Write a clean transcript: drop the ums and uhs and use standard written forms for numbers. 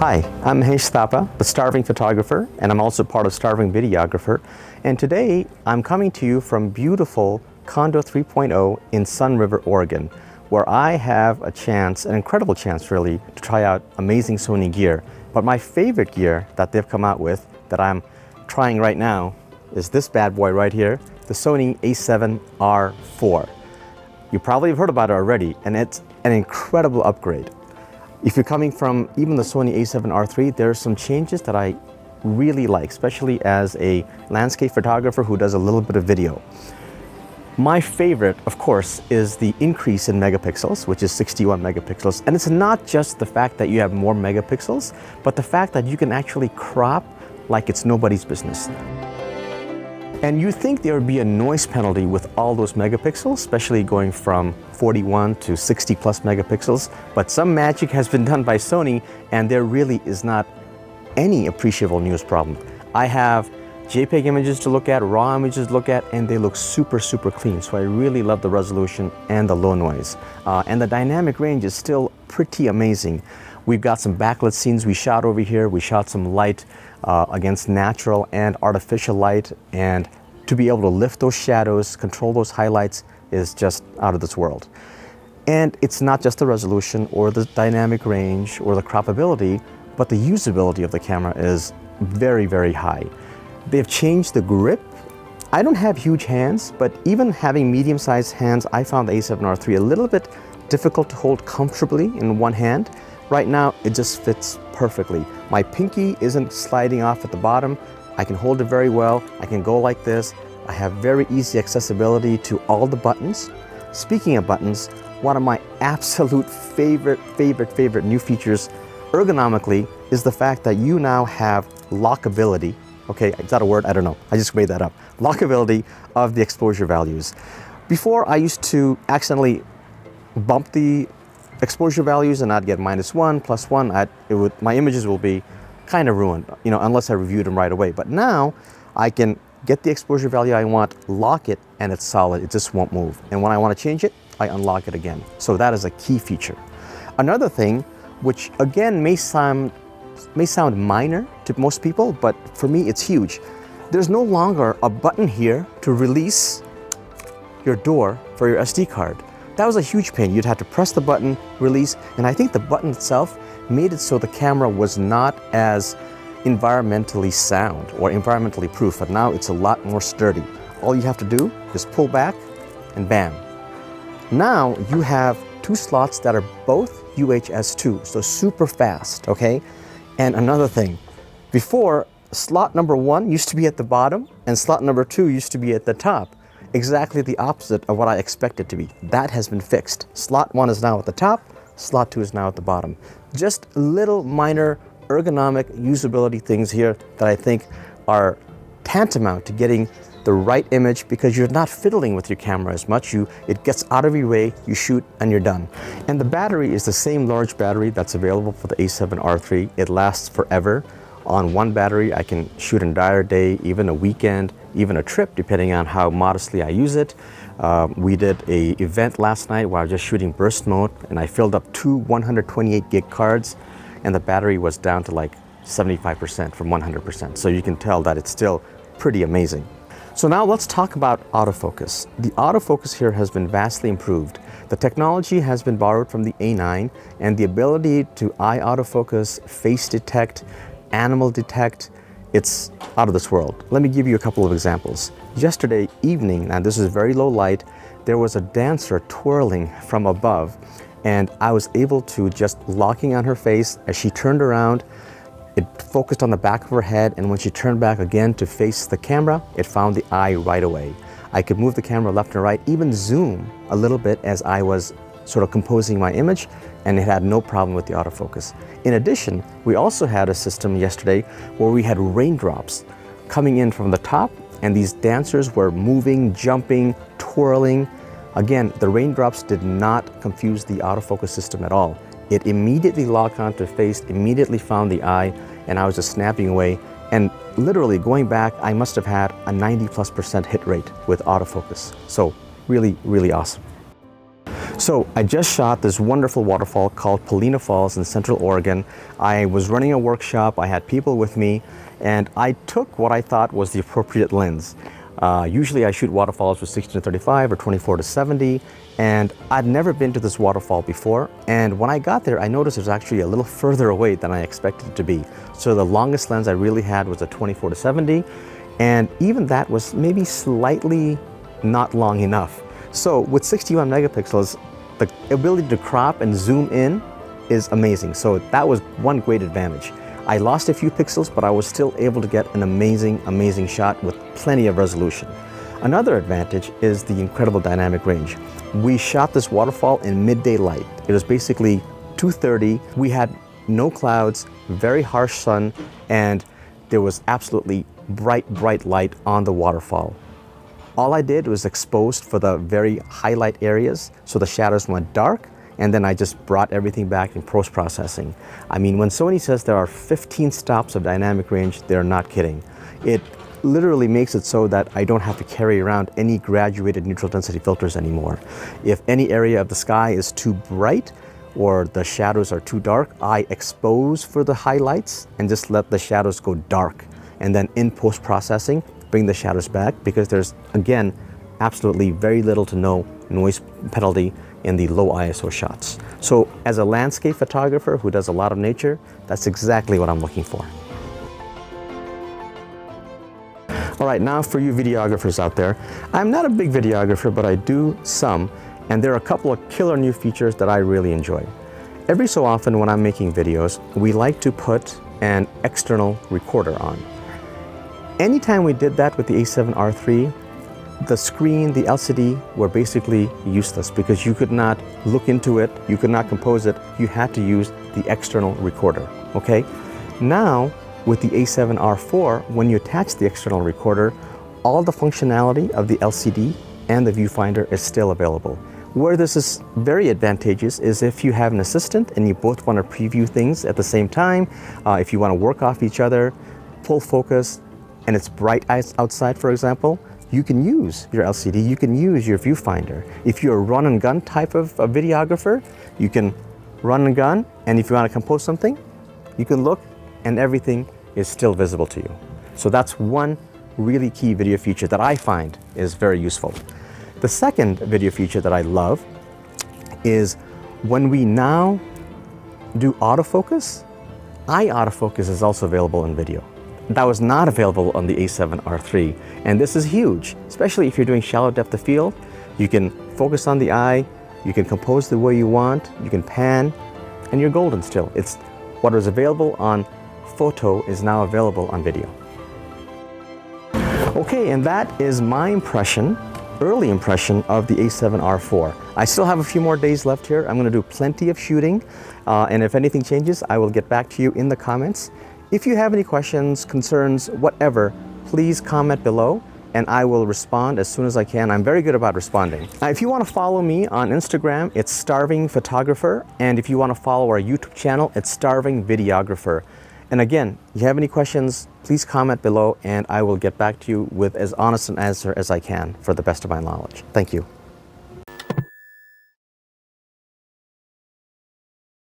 Hi, I'm Mahesh Thapa, the Starving Photographer, and I'm also part of Starving Videographer. And today I'm coming to you from beautiful Condo 3.0 in Sun River, Oregon, where I have a chance, an incredible chance really, to try out amazing Sony gear. But my favorite gear that they've come out with that I'm trying right now is this bad boy right here, the Sony a7R IV. You probably have heard about it already, and it's an incredible upgrade. If you're coming from even the Sony a7R III, there are some changes that I really like, especially as a landscape photographer who does a little bit of video. My favorite, of course, is the increase in megapixels, which is 61 megapixels. And it's not just the fact that you have more megapixels, but the fact that you can actually crop like it's nobody's business. And you think there would be a noise penalty with all those megapixels, especially going from 41 to 60 plus megapixels, but some magic has been done by Sony and there really is not any appreciable noise problem. I have JPEG images to look at, RAW images to look at, and they look super clean. So I really love the resolution and the low noise. And the dynamic range is still pretty amazing. We've got some backlit scenes we shot over here. We shot some light against natural and artificial light, and to be able to lift those shadows, control those highlights is just out of this world. And it's not just the resolution or the dynamic range or the croppability, but the usability of the camera is very high. They've changed the grip. I don't have huge hands, but even having medium-sized hands, I found the a7R III a little bit difficult to hold comfortably in one hand. Right now, it just fits perfectly. My pinky isn't sliding off at the bottom. I can hold it very well. I can go like this. I have very easy accessibility to all the buttons. Speaking of buttons, one of my absolute favorite new features ergonomically is the fact that you now have lockability. Okay, is that a word? I don't know. I just made that up. Lockability of the exposure values. Before, I used to accidentally bump the exposure values and I'd get -1, +1. My images will be kind of ruined, unless I reviewed them right away. But now I can get the exposure value I want, lock it, and it's solid. It just won't move. And when I want to change it, I unlock it again. So that is a key feature. Another thing, which again may sound minor to most people, but for me it's huge. There's no longer a button here to release your door for your SD card. That was a huge pain. You'd have to press the button, release, and I think the button itself made it so the camera was not as environmentally sound or environmentally proof, but now it's a lot more sturdy. All you have to do is pull back and bam. Now you have two slots that are both UHS-2, so super fast, okay? And another thing, before, slot number 1 used to be at the bottom and slot number 2 used to be at the top. Exactly the opposite of what I expect it to be. That has been fixed. Slot 1 is now at the top, slot 2 is now at the bottom. Just little minor ergonomic usability things here that I think are tantamount to getting the right image because you're not fiddling with your camera as much. It gets out of your way, you shoot, and you're done. And the battery is the same large battery that's available for the a7R III. It lasts forever. On one battery, I can shoot an entire day, even a weekend, even a trip, depending on how modestly I use it. We did an event last night where I was just shooting burst mode, and I filled up 2 128 gig cards, and the battery was down to like 75% from 100%. So you can tell that it's still pretty amazing. So now let's talk about autofocus. The autofocus here has been vastly improved. The technology has been borrowed from the A9, and the ability to eye autofocus, face detect, animal detect, it's out of this world. Let me give you a couple of examples. Yesterday evening, and this is very low light, there was a dancer twirling from above, and I was able to just locking on her face as she turned around. It focused on the back of her head, and when she turned back again to face the camera, it found the eye right away. I could move the camera left and right, even zoom a little bit as I was sort of composing my image, and it had no problem with the autofocus. In addition, we also had a system yesterday where we had raindrops coming in from the top, and these dancers were moving, jumping, twirling. Again, the raindrops did not confuse the autofocus system at all. It immediately locked onto face, immediately found the eye, and I was just snapping away. And literally going back, I must have had a 90+% hit rate with autofocus. So really awesome. So I just shot this wonderful waterfall called Polina Falls in Central Oregon. I was running a workshop, I had people with me, and I took what I thought was the appropriate lens. Usually I shoot waterfalls with 16-35 or 24-70, and I'd never been to this waterfall before. And when I got there, I noticed it was actually a little further away than I expected it to be. So the longest lens I really had was a 24-70, and even that was maybe slightly not long enough. So with 61 megapixels, the ability to crop and zoom in is amazing. So that was one great advantage. I lost a few pixels, but I was still able to get an amazing shot with plenty of resolution. Another advantage is the incredible dynamic range. We shot this waterfall in midday light. It was basically 2:30. We had no clouds, very harsh sun, and there was absolutely bright light on the waterfall. All I did was exposed for the very highlight areas, so the shadows went dark, and then I just brought everything back in post-processing. I mean, when Sony says there are 15 stops of dynamic range, they're not kidding. It literally makes it so that I don't have to carry around any graduated neutral density filters anymore. If any area of the sky is too bright or the shadows are too dark, I expose for the highlights and just let the shadows go dark. And then in post-processing, bring the shadows back, because there's, again, absolutely very little to no noise penalty in the low ISO shots. So as a landscape photographer who does a lot of nature, that's exactly what I'm looking for. All right, now for you videographers out there, I'm not a big videographer, but I do some, and there are a couple of killer new features that I really enjoy. Every so often when I'm making videos, we like to put an external recorder on. Anytime we did that with the A7R III, the screen, the LCD were basically useless because you could not look into it, you could not compose it, you had to use the external recorder, okay? Now, with the A7R IV, when you attach the external recorder, all the functionality of the LCD and the viewfinder is still available. Where this is very advantageous is if you have an assistant and you both want to preview things at the same time, if you want to work off each other, pull focus, and it's bright outside, for example, you can use your LCD, you can use your viewfinder. If you're a run and gun type of a videographer, you can run and gun, and if you want to compose something, you can look and everything is still visible to you. So that's one really key video feature that I find is very useful. The second video feature that I love is when we now do autofocus, autofocus is also available in video. That was not available on the A7R III, and this is huge, especially if you're doing shallow depth of field. You can focus on the eye, you can compose the way you want, you can pan, and you're golden still. It's what was available on photo is now available on video. Okay, and that is my impression, early impression of the A7R IV. I still have a few more days left here. I'm going to do plenty of shooting, and if anything changes, I will get back to you in the comments. If you have any questions, concerns, whatever, please comment below and I will respond as soon as I can. I'm very good about responding. If you want to follow me on Instagram, it's Starving Photographer, and if you want to follow our YouTube channel, it's Starving Videographer. And again, if you have any questions, please comment below and I will get back to you with as honest an answer as I can for the best of my knowledge. Thank you.